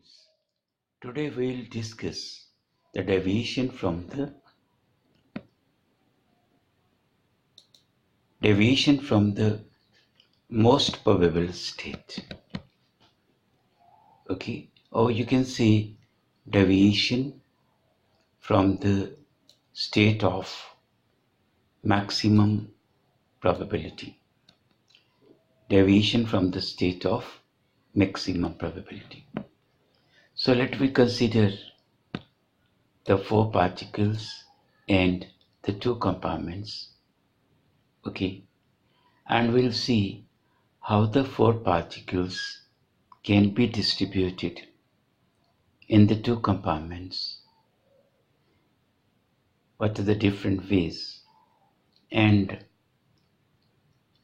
students, today we will discuss the deviation from the most probable state. Okay, or you can say deviation from the state of maximum probability. Deviation from the state of maximum probability. So let me consider the four particles and the two compartments. Okay, and we'll see how the four particles can be distributed in the two compartments. What are the different ways? And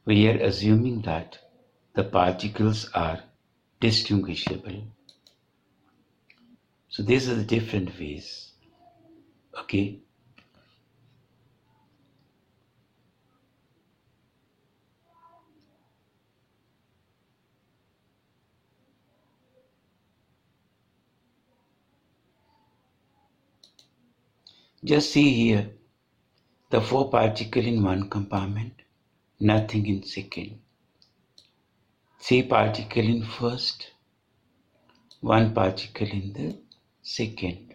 we are assuming that the particles are distinguishable. So these are the different ways. Okay. Just see here, the four particles in one compartment, nothing in second. Three particles in first, one particle in the second.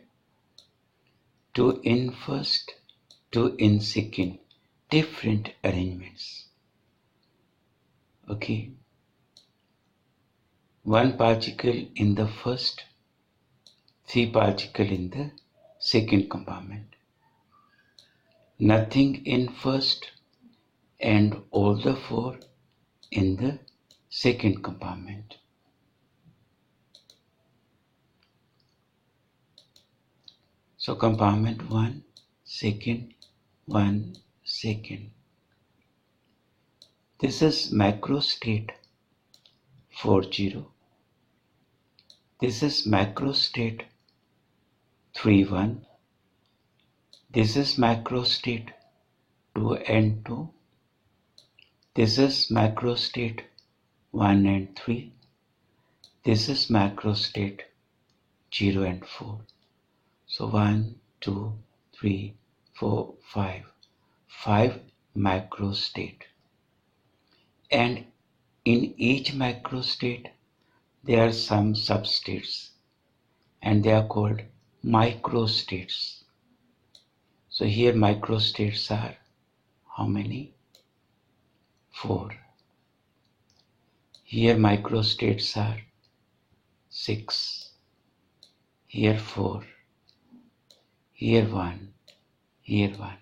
Two in first, two in second. Different arrangements. Okay. One particle in the first, three particles in the second compartment. Nothing in first and all the four in the second compartment. So compartment 1 second, 1 second. This is Macrostate 40. This is Macrostate 31. This is Macrostate 2 and 2. This is Macrostate 1 and 3. This is Macrostate 0 and 4. So 1, 2, 3, 4, 5. 5 macrostate. And in each macrostate there are some substates and they are called microstates. So here microstates are how many? 4. Here microstates are 6. Here 4. Here 1. Here 1.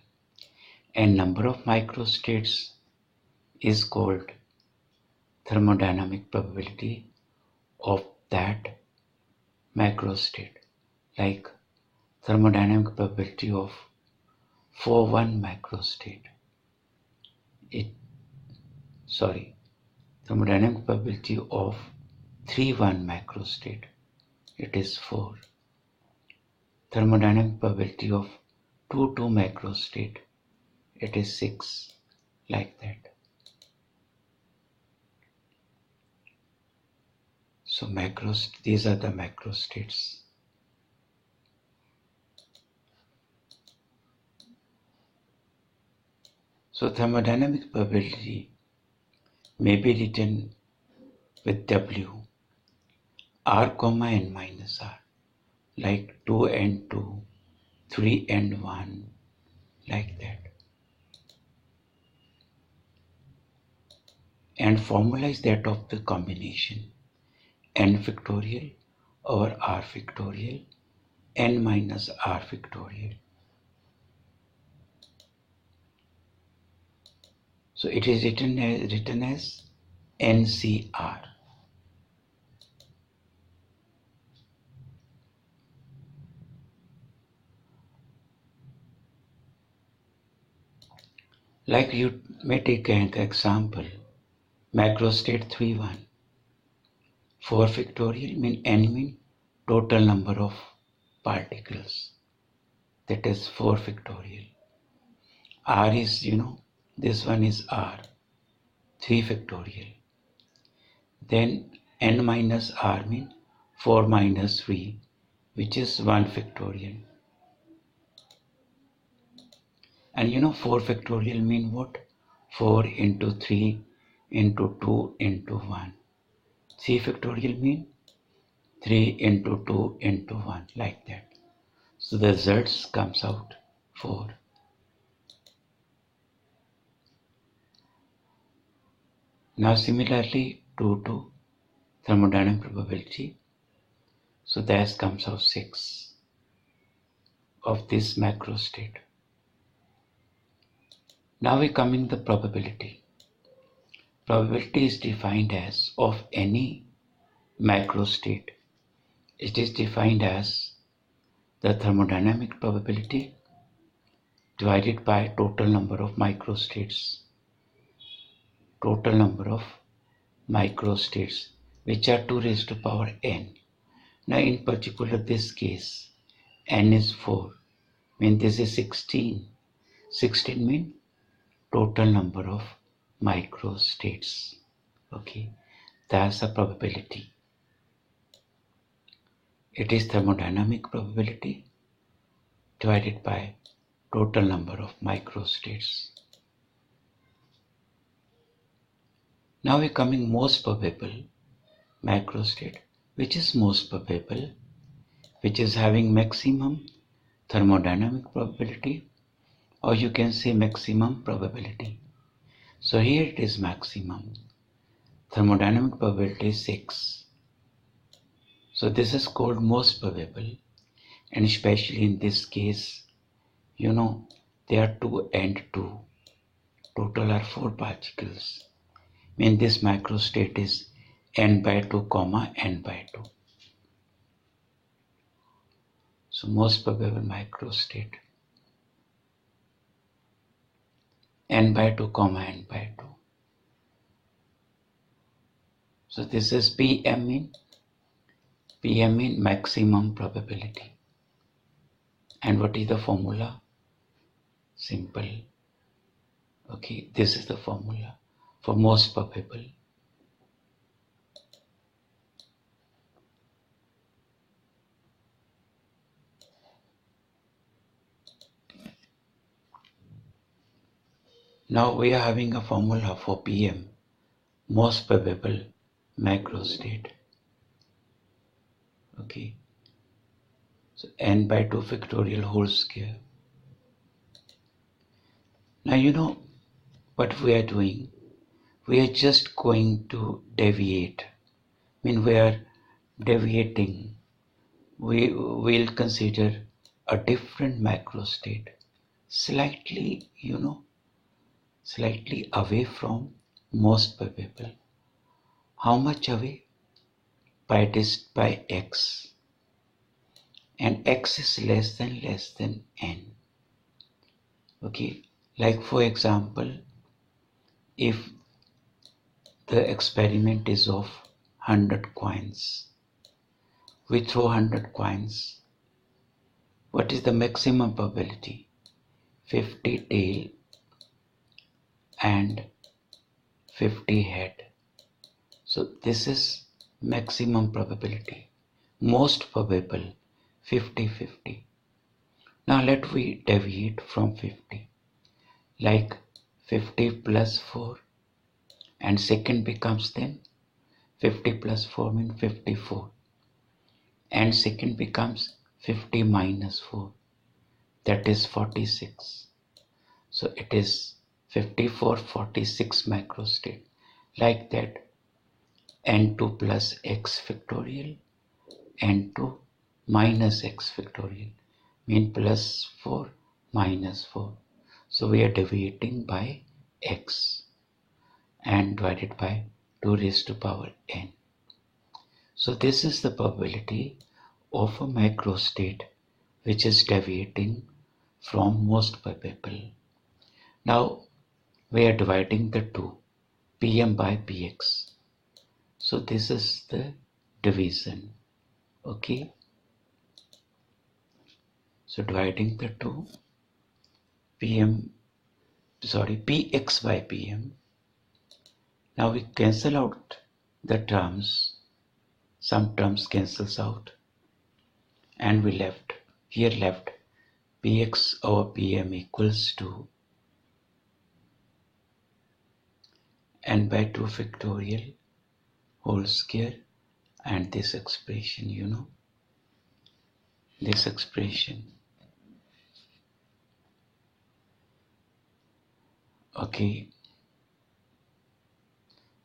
And number of microstates is called thermodynamic probability of that macrostate. Like thermodynamic probability of 4-1 macrostate. Thermodynamic probability of 3-1 macrostate. It is 4. Thermodynamic probability of 2-2 macrostate. It is 6. Like that. So these are the macrostates. So thermodynamic probability may be written with W, R, n minus R, like 2 and 2, 3 and 1, like that. And formula is that of the combination n factorial over r factorial, n minus r factorial. So it is written as NCR. Like you may take an example, Macrostate 3-1. 4 factorial mean total number of particles. That is 4 factorial. R is, this one is R, 3 factorial. Then n minus R mean 4 minus 3, which is 1 factorial. And you know 4 factorial mean what? 4 into 3 into 2 into 1. 3 factorial mean 3 into 2 into 1, like that. So the results comes out 4. Now similarly 2 to thermodynamic probability. So that comes out 6 of this macrostate. Now we come in the probability. Probability is defined as of any macrostate. It is defined as the thermodynamic probability divided by total number of microstates. Total number of microstates, which are 2 raised to power n. Now in particular this case, n is 4, mean this is 16. 16 mean total number of microstates. Okay, that's the probability. It is thermodynamic probability divided by total number of microstates. Now we're coming most probable macrostate. Which is most probable? Which is having maximum thermodynamic probability, or you can say maximum probability. So here it is maximum. Thermodynamic probability is 6. So this is called most probable, and especially in this case, you know, there are 2 and 2. Total are 4 particles. Mean this macrostate is n by 2 comma n by 2. So most probable microstate n by 2 comma n by 2. So this is PM mean maximum probability. And what is the formula? Simple. Okay, this is the formula for most probable. Now we are having a formula for PM, most probable macrostate. Okay, so n by 2 factorial whole square. Now you know what we are doing. We are just going to deviate. I mean we are deviating. We will consider a different macrostate, slightly, you know, slightly away from most probable. How much away? By x, and x is less than n. Okay, like for example, if the experiment is of 100 coins, we throw 100 coins. What is the maximum probability? 50 tail and 50 head. So this is maximum probability. Most probable 50-50. Now let we deviate from 50. Like 50 plus 4, and second becomes then 50 plus 4 means 54, and second becomes 50 minus 4, that is 46. So it is 54-46 macrostate. Like that, n2 plus x factorial, n2 minus x factorial, mean plus 4 minus 4. So we are deviating by x and divided by 2 raised to power n. So this is the probability of a macrostate which is deviating from most probable. Now we are dividing the two, PM by PX. So this is the division. Okay. So dividing the two, PX by PM. Now we cancel out the terms. some terms cancels out, and we left px over pm equals to n by 2 factorial whole square, and this expression, this expression. Okay.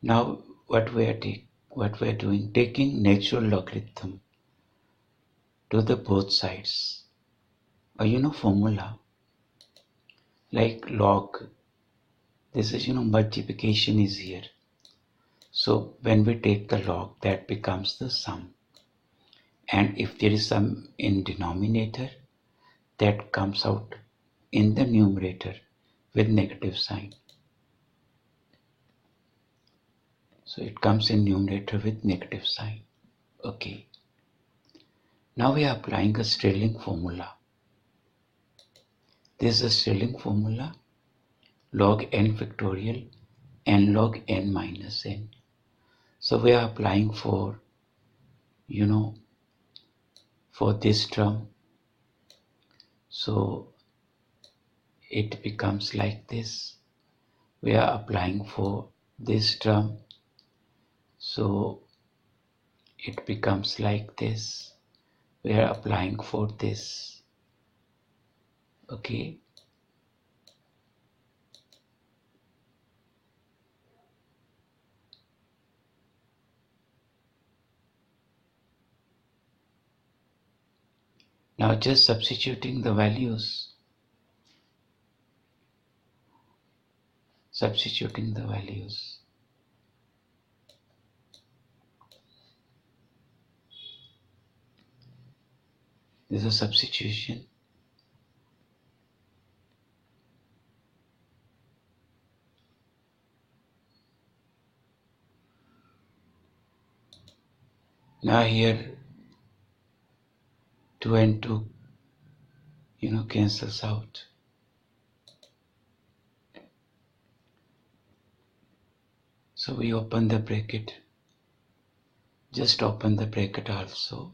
Now what we are doing, taking natural logarithm to the both sides. Formula like log. This is multiplication is here. So when we take the log, that becomes the sum. And if there is sum in denominator, that comes out in the numerator with negative sign. So it comes in numerator with negative sign. Okay. Now we are applying a Stirling formula. This is a Stirling formula, log n factorial n log n minus n. So we are applying for this term. So it becomes like this. We are applying for this term. So it becomes like this. We are applying for this. Okay. Now just substituting the values. Substituting the values. This is a substitution. Now here 2 and 2 cancels out. So we open the bracket. Just open the bracket also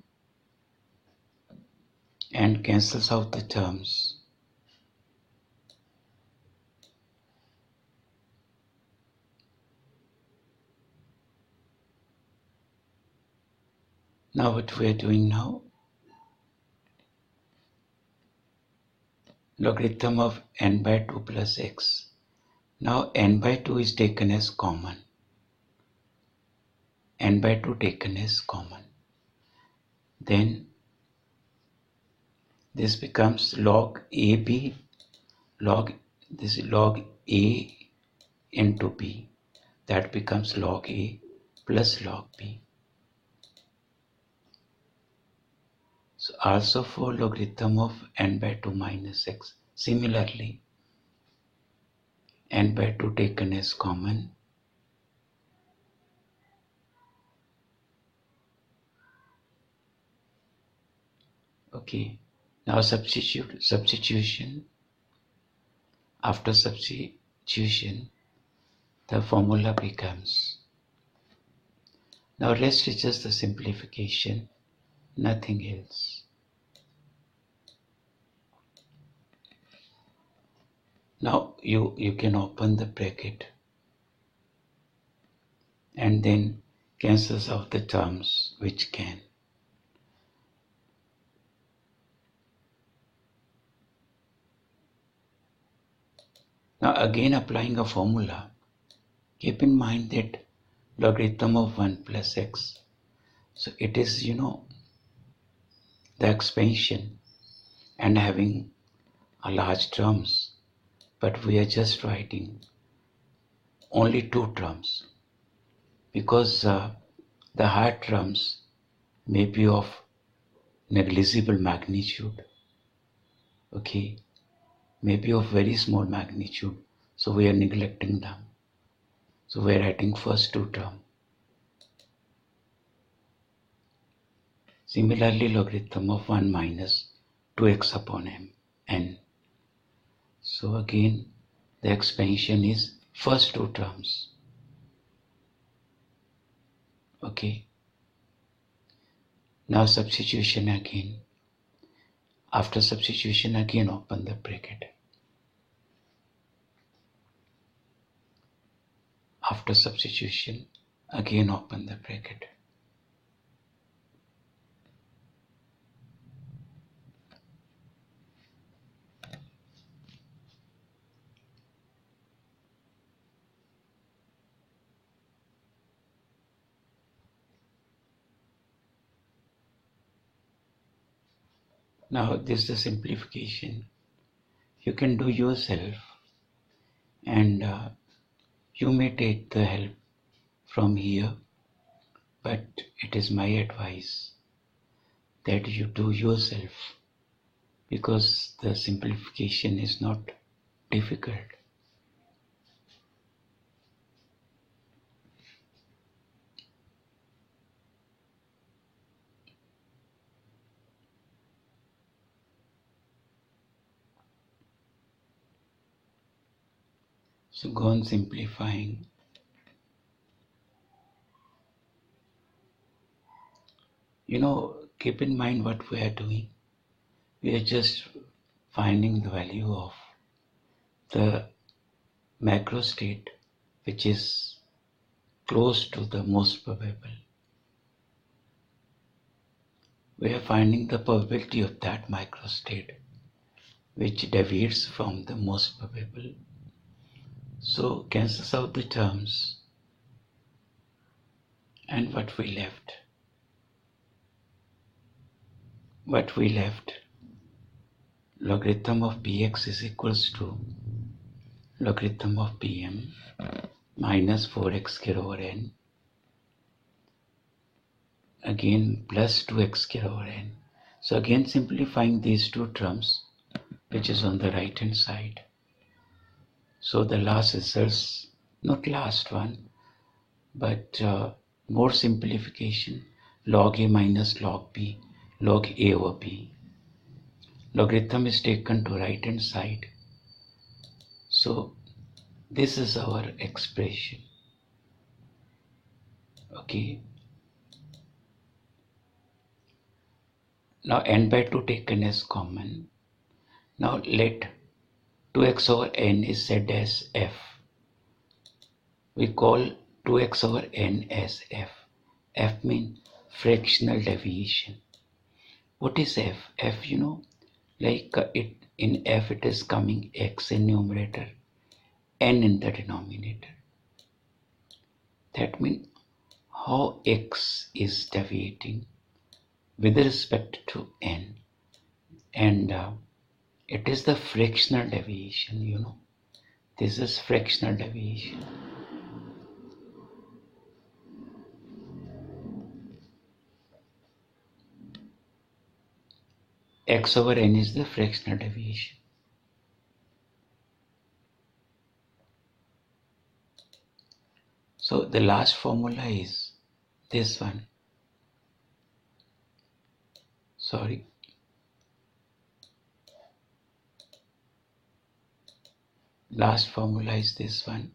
and cancels out the terms. Now what we are doing now, logarithm of n by 2 plus x. Now n by 2 is taken as common. N by 2 taken as common. Then this becomes log AB, log A into B. That becomes log A plus log B. So also for logarithm of n by 2 minus x. Similarly, n by 2 taken as common. Okay, now substitution. After substitution, the formula becomes. Now rest is just the simplification, nothing else. Now you can open the bracket and then cancels out the terms which can. Now again applying a formula. Keep in mind that logarithm of 1 plus x. So it is the expansion and having a large terms. But we are just writing only 2 terms because the higher terms may be of negligible magnitude. Okay, may be of very small magnitude. So we are neglecting them. So we are writing first 2 terms. Similarly, logarithm of 1 minus 2x upon n. So again, the expansion is first 2 terms. Okay. Now substitution again. After substitution again open the bracket. After substitution again open the bracket. Now this is the simplification. You can do yourself, and you may take the help from here, but it is my advice that you do yourself, because the simplification is not difficult. So go on simplifying. Keep in mind what we are doing. We are just finding the value of the macrostate which is close to the most probable. We are finding the probability of that microstate which deviates from the most probable. So cancels out the terms, and what we left? Logarithm of px is equals to logarithm of pm minus 4x square over n, again plus 2x square over n. So again simplifying these two terms which is on the right hand side. So the last results, not last one, but more simplification, log a minus log b, log a over b. Logarithm is taken to right hand side. So this is our expression. Okay. Now n by 2 taken as common. Now let 2x over n is said as f. We call 2x over n as f. F means fractional deviation. What is f? F, like in f it is coming x in numerator, n in the denominator. That means how x is deviating with respect to n, and it is the fractional deviation. This is fractional deviation. X over n is the fractional deviation. So the last formula is this one. Sorry. Last formula is this one.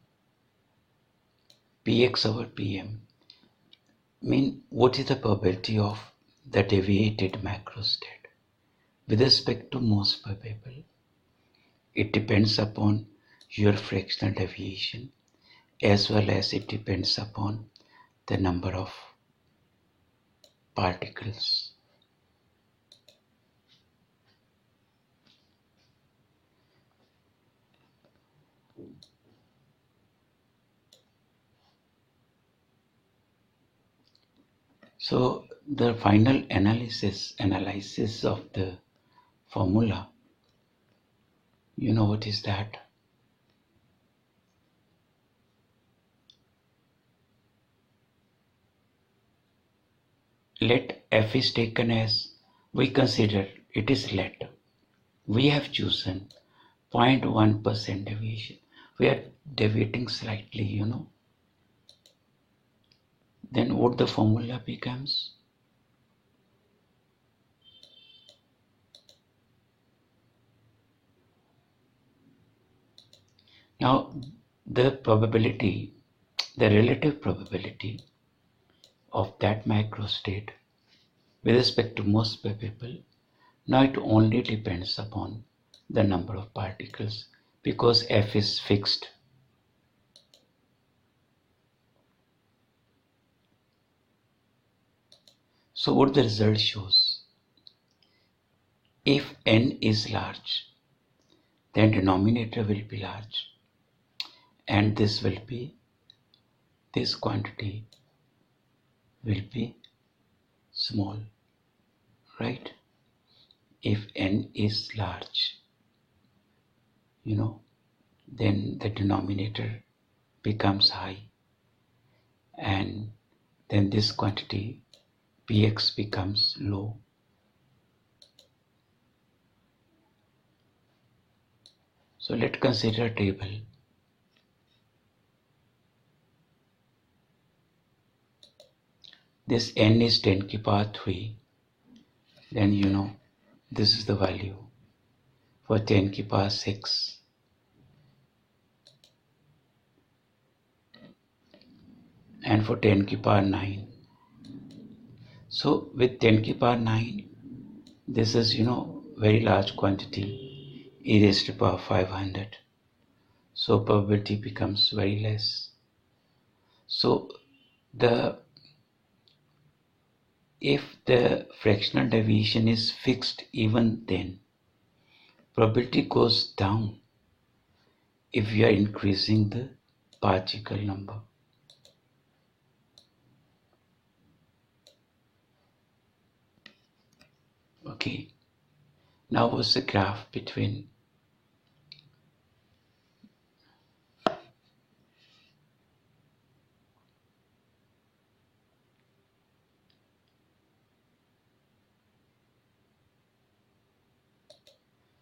Px over pm. What is the probability of the deviated macrostate with respect to most probable? It depends upon your fractional deviation, as well as it depends upon the number of particles. So the final analysis of the formula, what is that? Let f is taken as, we consider it is let. We have chosen 0.1% deviation. We are deviating slightly, Then what the formula becomes? Now the probability, the relative probability of that microstate with respect to most probable. Now it only depends upon the number of particles because F is fixed. So what the result shows, if n is large, then denominator will be large and this quantity will be small, right? If n is large, then the denominator becomes high and then this quantity px becomes low. So let's consider a table. This n is 10 to the power 3, then this is the value for 10 to the power 6. And for 10 to the power 9. So with 10 to the power 9, this is very large quantity, e raised to the power 500. So probability becomes very less. So if the fractional deviation is fixed, even then probability goes down if you are increasing the particle number. Okay, now what's the graph between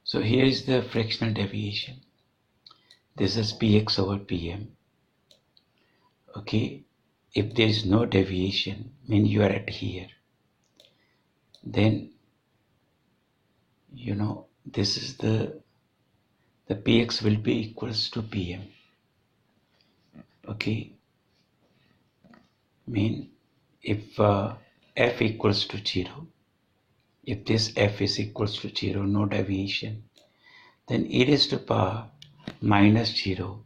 so here is the fractional deviation. This is px over pm. Okay, if there is no deviation, mean you are at here, then this is the px will be equals to pm. Okay, mean if f equals to 0, if this f is equals to 0, no deviation, then e raised to power minus 0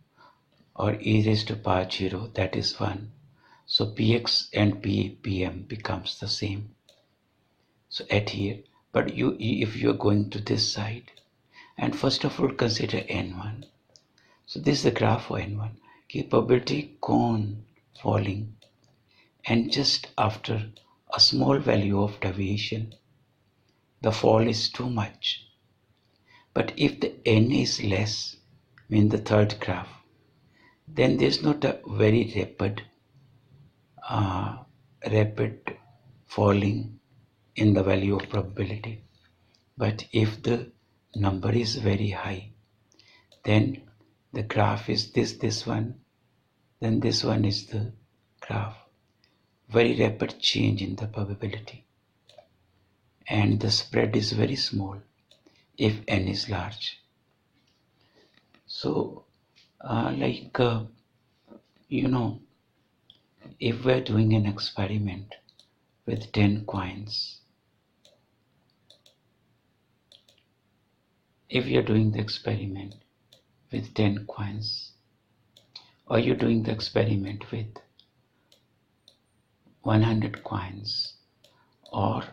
or e raised to power 0, that is 1. So px and pm becomes the same. So at here, but if you are going to this side, and first of all consider n1. So this is the graph for n1. Probability cone falling, and just after a small value of deviation, the fall is too much. But if the n is less, mean the third graph, then there's not a very rapid falling in the value of probability. But if the number is very high, then the graph is this one, then this one is the graph. Very rapid change in the probability. And the spread is very small if n is large. So if we're doing an experiment with 10 coins, if you're doing the experiment with 10 coins, or you're doing the experiment with 100 coins or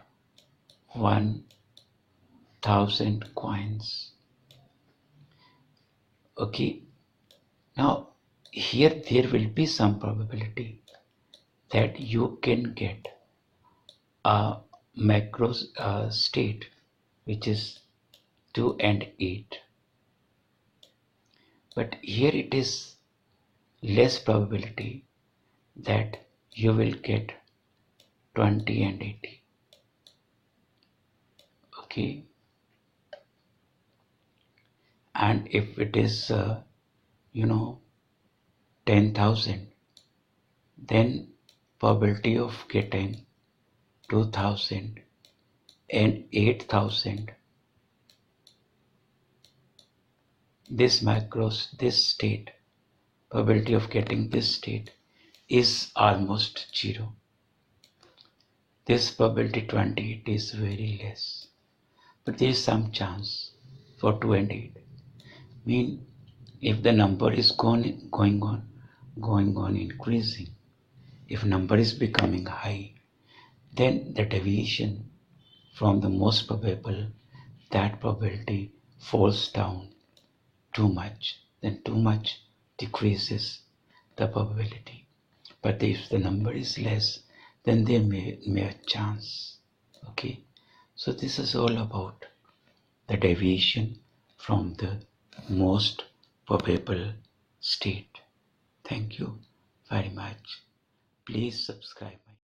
1000 coins, okay, now here there will be some probability that you can get a Macrostate which is 2 and 8, but here it is less probability that you will get 20 and 80. Okay, and if it is 10,000, then probability of getting 2,000 and 8,000, this state, probability of getting this state is almost 0. this probability 28 is very less, but there is some chance for 2 and 8. Mean if the number is going on increasing, if number is becoming high, then the deviation from the most probable, that probability falls down too much, then too much decreases the probability. But if the number is less, then there may a chance. Okay, so this is all about the deviation from the most probable state. Thank you very much. Please subscribe.